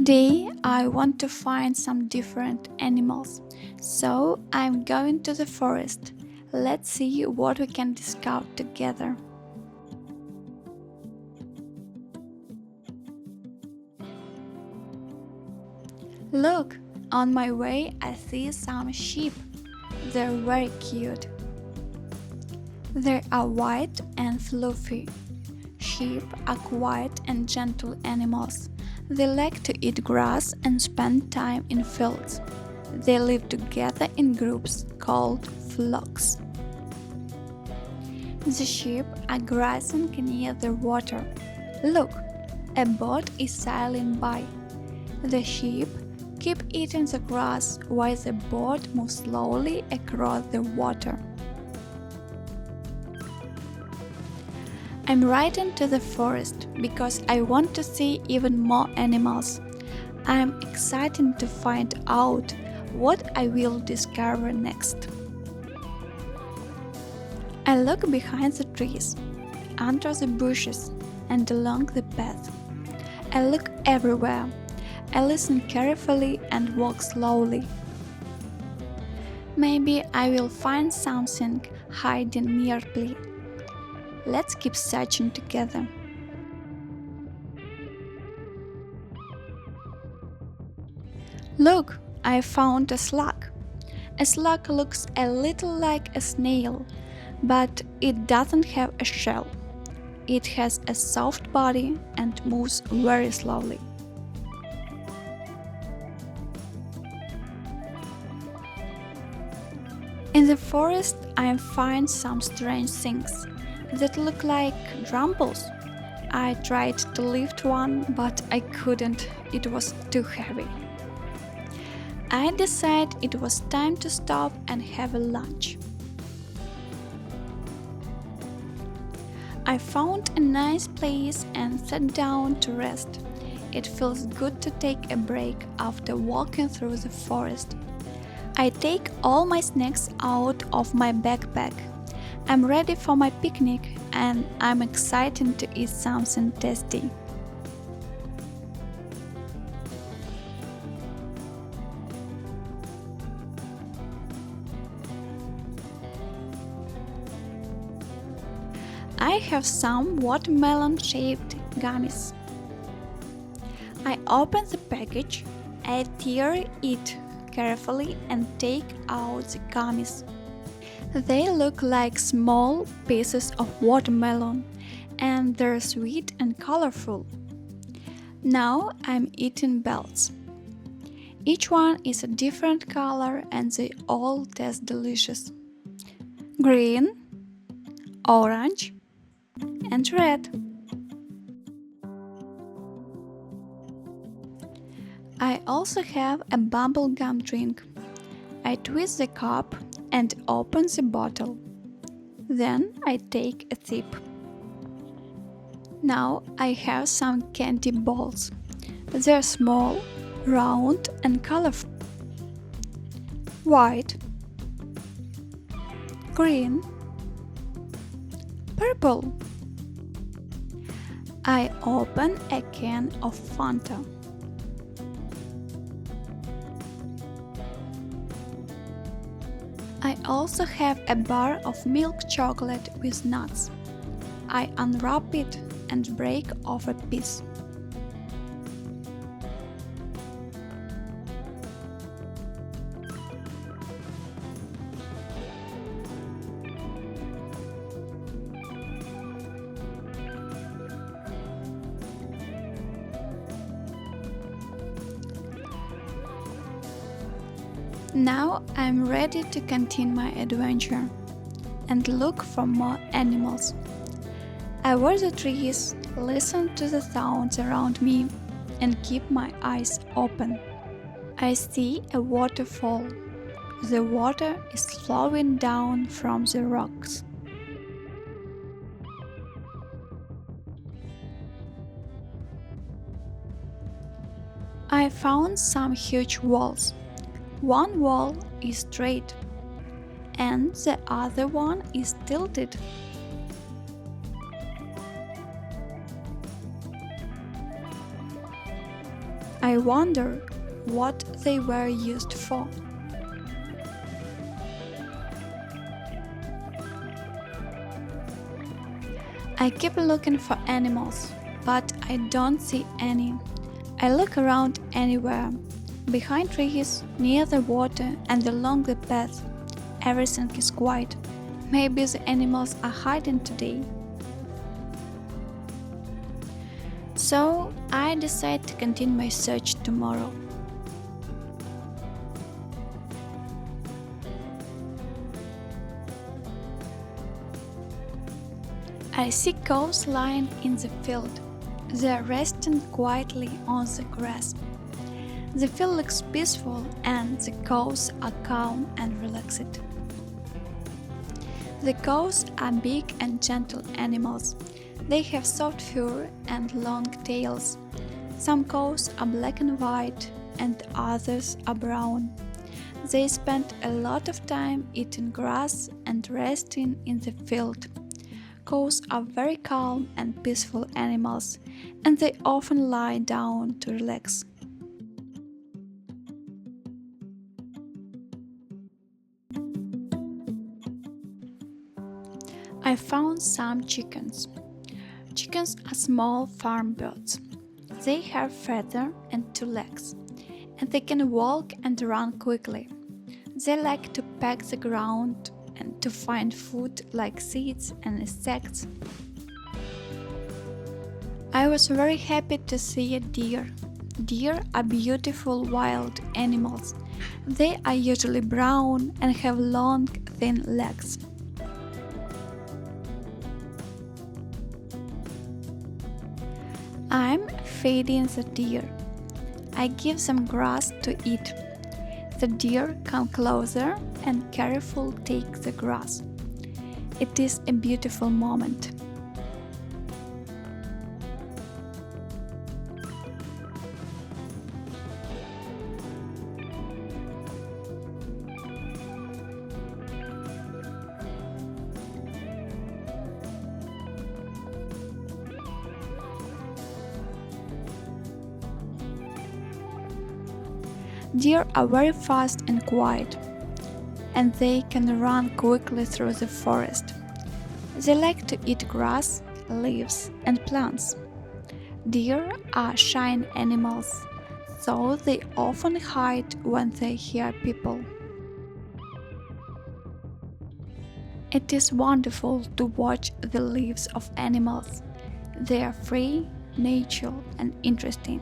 Today I want to find some different animals, so I'm going to the forest. Let's see what we can discover together. Look, on my way I see some sheep. They're very cute. They are white and fluffy. Sheep are quiet and gentle animals. They like to eat grass and spend time in fields. They live together in groups called flocks. The sheep are grazing near the water. Look, a boat is sailing by. The sheep keep eating the grass while the boat moves slowly across the water. I'm riding to the forest because I want to see even more animals. I'm excited to find out what I will discover next. I look behind the trees, under the bushes, and along the path. I look everywhere. I listen carefully and walk slowly. Maybe I will find something hiding nearby. Let's keep searching together. Look, I found a slug. A slug looks a little like a snail, but it doesn't have a shell. It has a soft body and moves very slowly. In the forest, I find some strange things that look like drumbles. I tried to lift one, but I couldn't. It was too heavy. I decided it was time to stop and have a lunch. I found a nice place and sat down to rest. It feels good to take a break after walking through the forest. I take all my snacks out of my backpack. I'm ready for my picnic and I'm excited to eat something tasty. I have some watermelon-shaped gummies. I open the package, I tear it carefully and take out the gummies. They look like small pieces of watermelon and they're sweet and colorful. Now I'm eating belts. Each one is a different color and they all taste delicious. Green, orange, and red. I also have a bubblegum drink. I twist the cup and open the bottle. Then I take a sip. Now I have some candy balls. They're small, round and colorful. White, green, purple. I open a can of Fanta. I also have a bar of milk chocolate with nuts. I unwrap it and break off a piece. Now I'm ready to continue my adventure and look for more animals. I watch the trees, listen to the sounds around me, and keep my eyes open. I see a waterfall. The water is flowing down from the rocks. I found some huge walls. One wall is straight and the other one is tilted. I wonder what they were used for. I keep looking for animals, but I don't see any. I look around anywhere. Behind trees, near the water, and along the path. Everything is quiet. Maybe the animals are hiding today. So I decide to continue my search tomorrow. I see cows lying in the field. They are resting quietly on the grass. The field looks peaceful and the cows are calm and relaxed. The cows are big and gentle animals. They have soft fur and long tails. Some cows are black and white and others are brown. They spend a lot of time eating grass and resting in the field. Cows are very calm and peaceful animals, and they often lie down to relax. I found some chickens. Chickens are small farm birds. They have feathers and 2 legs, and they can walk and run quickly. They like to peck the ground and to find food like seeds and insects. I was very happy to see a deer. Deer are beautiful wild animals. They are usually brown and have long, thin legs. I'm feeding the deer. I give them grass to eat. The deer come closer and carefully take the grass. It is a beautiful moment. Deer are very fast and quiet, and they can run quickly through the forest. They like to eat grass, leaves, and plants. Deer are shy animals, so they often hide when they hear people. It is wonderful to watch the lives of animals. They are free, natural, and interesting.